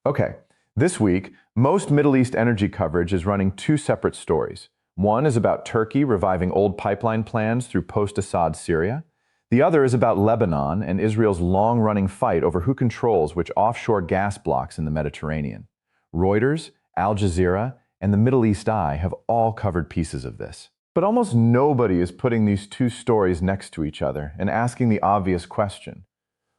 Okay, this week, most Middle East energy coverage is running two separate stories. One is about Turkey reviving old pipeline plans through post-Assad Syria. The other is about Lebanon and Israel's long-running fight over who controls which offshore gas blocks in the Mediterranean. Reuters, Al Jazeera, and the Middle East Eye have all covered pieces of this. But almost nobody is putting these two stories next to each other and asking the obvious question.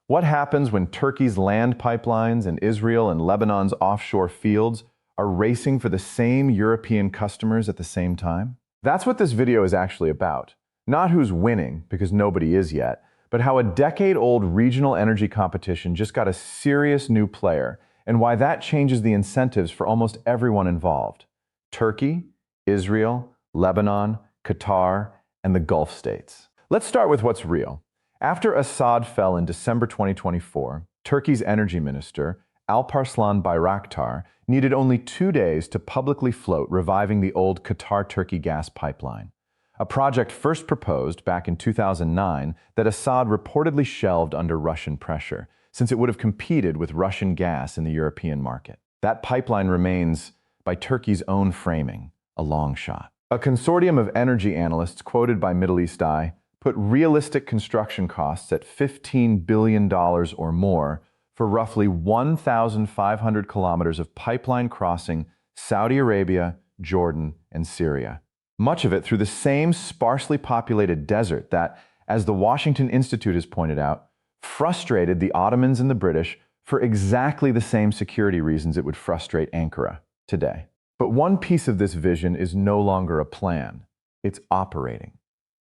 What happens when Turkey's land pipelines and Israel and Lebanon's offshore fields are racing for the same European customers at the same time? That's what this video is actually about. Not who's winning, because nobody is yet, but how a decade-old regional energy competition just got a serious new player, and why that changes the incentives for almost everyone involved. Turkey, Israel, Lebanon, Qatar, and the Gulf states. Let's start with what's real. After Assad fell in December 2024, Turkey's energy minister, Alparslan Bayraktar, needed only 2 days to publicly float reviving the old Qatar-Turkey gas pipeline, a project first proposed back in 2009 that Assad reportedly shelved under Russian pressure, since it would have competed with Russian gas in the European market. That pipeline remains, by Turkey's own framing, a long shot. A consortium of energy analysts quoted by Middle East Eye put realistic construction costs at $15 billion or more for roughly 1,500 kilometers of pipeline crossing Saudi Arabia, Jordan, and Syria. Much of it through the same sparsely populated desert that, as the Washington Institute has pointed out, frustrated the Ottomans and the British for exactly the same security reasons it would frustrate Ankara today. But one piece of this vision is no longer a plan. It's operating.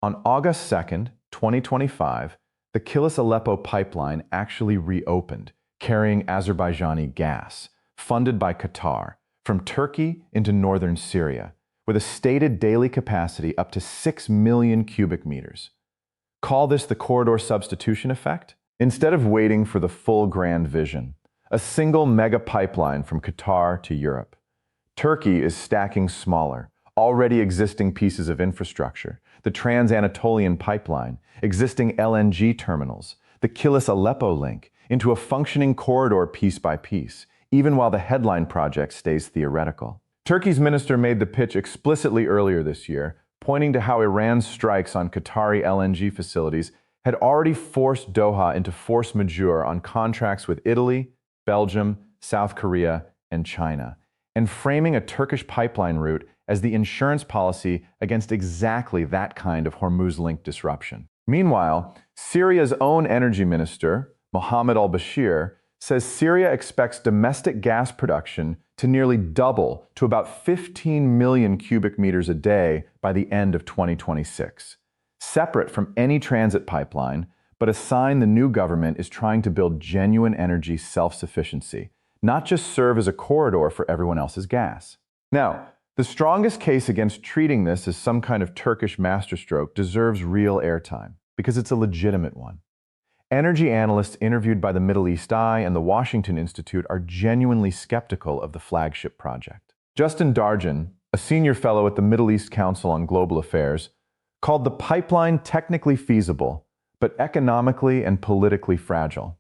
On August 2nd, 2025, the Kilis-Aleppo pipeline actually reopened, carrying Azerbaijani gas, funded by Qatar, from Turkey into northern Syria, with a stated daily capacity up to 6 million cubic meters. Call this the corridor substitution effect? Instead of waiting for the full grand vision, a single mega pipeline from Qatar to Europe, Turkey is stacking smaller, already existing pieces of infrastructure, the Trans-Anatolian pipeline, existing LNG terminals, the Kilis-Aleppo link, into a functioning corridor piece by piece, even while the headline project stays theoretical. Turkey's minister made the pitch explicitly earlier this year, pointing to how Iran's strikes on Qatari LNG facilities had already forced Doha into force majeure on contracts with Italy, Belgium, South Korea, and China, and framing a Turkish pipeline route as the insurance policy against exactly that kind of Hormuz-linked disruption. Meanwhile, Syria's own energy minister, Mohammed al-Bashir, says Syria expects domestic gas production to nearly double to about 15 million cubic meters a day by the end of 2026. Separate from any transit pipeline, but a sign the new government is trying to build genuine energy self-sufficiency, not just serve as a corridor for everyone else's gas. Now, the strongest case against treating this as some kind of Turkish masterstroke deserves real airtime, because it's a legitimate one. Energy analysts interviewed by the Middle East Eye and the Washington Institute are genuinely skeptical of the flagship project. Justin Darjan, a senior fellow at the Middle East Council on Global Affairs, called the pipeline technically feasible, but economically and politically fragile.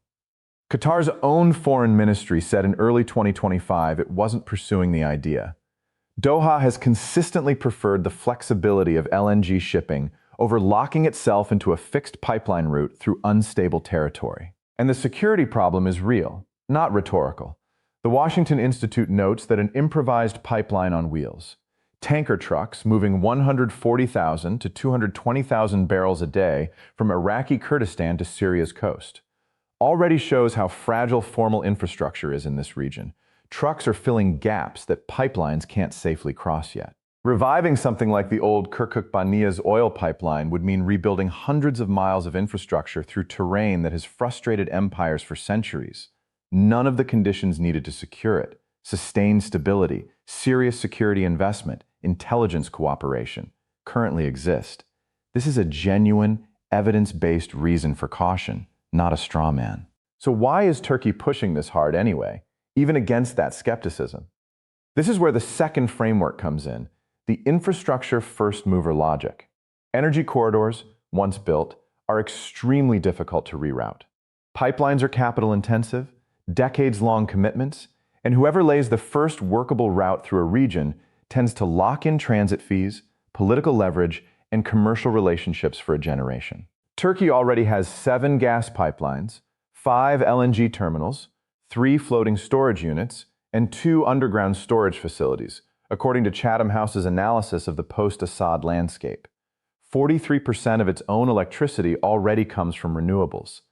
Qatar's own foreign ministry said in early 2025 it wasn't pursuing the idea. Doha has consistently preferred the flexibility of LNG shipping over locking itself into a fixed pipeline route through unstable territory. And the security problem is real, not rhetorical. The Washington Institute notes that an improvised pipeline on wheels, tanker trucks moving 140,000 to 220,000 barrels a day from Iraqi Kurdistan to Syria's coast, already shows how fragile formal infrastructure is in this region. Trucks are filling gaps that pipelines can't safely cross yet. Reviving something like the old Kirkuk-Banias oil pipeline would mean rebuilding hundreds of miles of infrastructure through terrain that has frustrated empires for centuries. None of the conditions needed to secure it, sustained stability, serious security investment, intelligence cooperation, currently exist. This is a genuine, evidence-based reason for caution, not a straw man. So why is Turkey pushing this hard anyway, even against that skepticism? This is where the second framework comes in, the infrastructure first mover logic. Energy corridors, once built, are extremely difficult to reroute. Pipelines are capital intensive, decades-long commitments, And whoever lays the first workable route through a region tends to lock in transit fees, political leverage, and commercial relationships for a generation. Turkey already has 7 gas pipelines, 5 LNG terminals, 3 floating storage units, and 2 underground storage facilities, according to Chatham House's analysis of the post-Assad landscape. 43% of its own electricity already comes from renewables.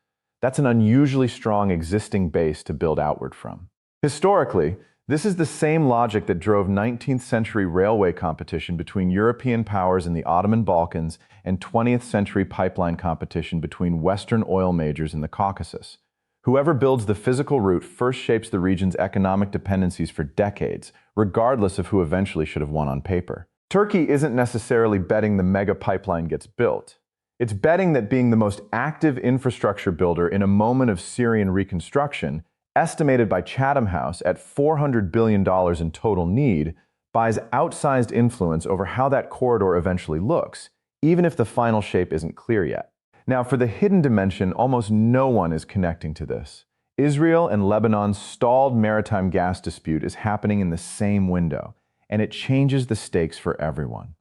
That's an unusually strong existing base to build outward from. Historically, this is the same logic that drove 19th century railway competition between European powers in the Ottoman Balkans and 20th century pipeline competition between Western oil majors in the Caucasus. Whoever builds the physical route first shapes the region's economic dependencies for decades, regardless of who eventually should have won on paper. Turkey isn't necessarily betting the mega pipeline gets built. It's betting that being the most active infrastructure builder in a moment of Syrian reconstruction, estimated by Chatham House at $400 billion in total need, buys outsized influence over how that corridor eventually looks, even if the final shape isn't clear yet. Now, for the hidden dimension, almost no one is connecting to this. Israel and Lebanon's stalled maritime gas dispute is happening in the same window, and it changes the stakes for everyone.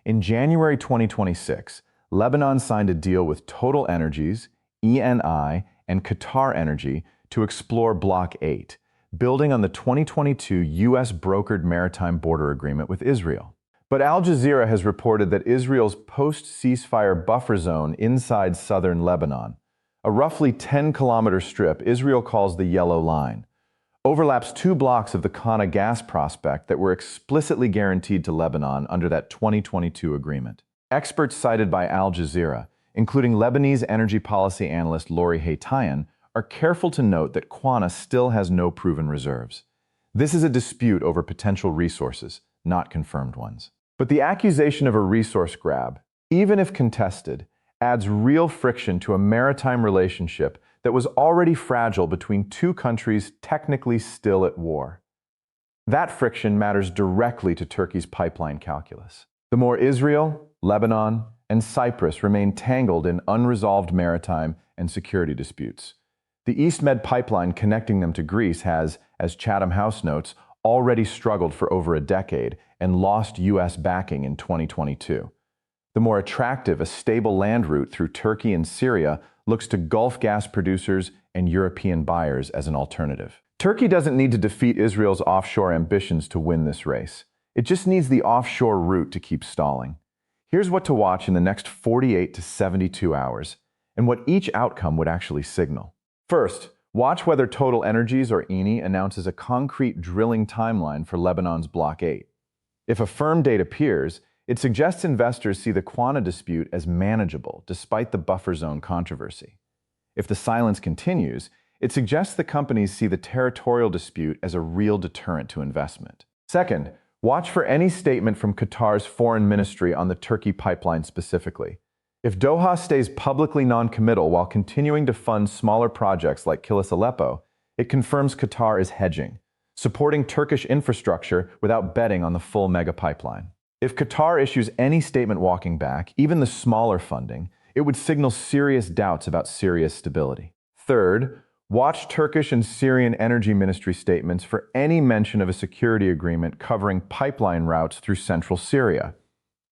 In January 2026, Lebanon signed a deal with Total Energies, ENI, and Qatar Energy to explore Block 8, building on the 2022 U.S.-brokered maritime border agreement with Israel. But Al Jazeera has reported that Israel's post-ceasefire buffer zone inside southern Lebanon, a roughly 10-kilometer strip Israel calls the Yellow Line, overlaps 2 blocks of the Qana gas prospect that were explicitly guaranteed to Lebanon under that 2022 agreement. Experts cited by Al Jazeera, including Lebanese energy policy analyst Lori Haytayan, are careful to note that Qana still has no proven reserves. This is a dispute over potential resources, not confirmed ones. But the accusation of a resource grab, even if contested, adds real friction to a maritime relationship that was already fragile between 2 countries technically still at war. That friction matters directly to Turkey's pipeline calculus. The more Israel, Lebanon, and Cyprus remain tangled in unresolved maritime and security disputes. The East Med pipeline connecting them to Greece has, as Chatham House notes, already struggled for over a decade and lost U.S. backing in 2022. The more attractive a stable land route through Turkey and Syria looks to Gulf gas producers and European buyers as an alternative. Turkey doesn't need to defeat Israel's offshore ambitions to win this race. It just needs the offshore route to keep stalling. Here's what to watch in the next 48 to 72 hours, and what each outcome would actually signal. First, watch whether Total Energies or ENI announces a concrete drilling timeline for Lebanon's Block 8. If a firm date appears, it suggests investors see the Qana dispute as manageable despite the buffer zone controversy. If the silence continues, it suggests the companies see the territorial dispute as a real deterrent to investment. Second, watch for any statement from Qatar's foreign ministry on the Turkey pipeline specifically. If Doha stays publicly non-committal while continuing to fund smaller projects like Kilis-Aleppo, it confirms Qatar is hedging, supporting Turkish infrastructure without betting on the full mega pipeline. If Qatar issues any statement walking back, even the smaller funding, it would signal serious doubts about Syria's stability. Third, watch Turkish and Syrian energy ministry statements for any mention of a security agreement covering pipeline routes through central Syria.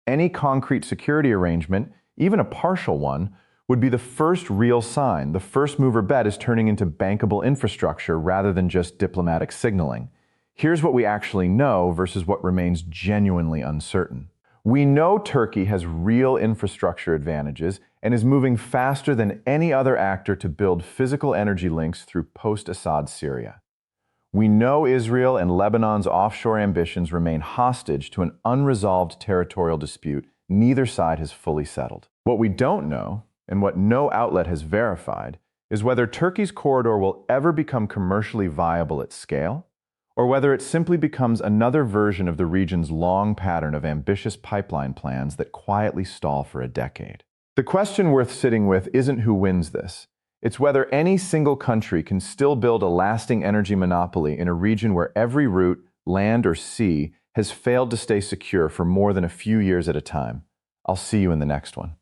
Any concrete security arrangement, even a partial one, would be the first real sign the first mover bet is turning into bankable infrastructure rather than just diplomatic signaling. Here's what we actually know versus what remains genuinely uncertain. We know Turkey has real infrastructure advantages and is moving faster than any other actor to build physical energy links through post-Assad Syria. We know Israel and Lebanon's offshore ambitions remain hostage to an unresolved territorial dispute neither side has fully settled. What we don't know, and what no outlet has verified, is whether Turkey's corridor will ever become commercially viable at scale, or whether it simply becomes another version of the region's long pattern of ambitious pipeline plans that quietly stall for a decade. The question worth sitting with isn't who wins this. It's whether any single country can still build a lasting energy monopoly in a region where every route, land or sea, has failed to stay secure for more than a few years at a time. I'll see you in the next one.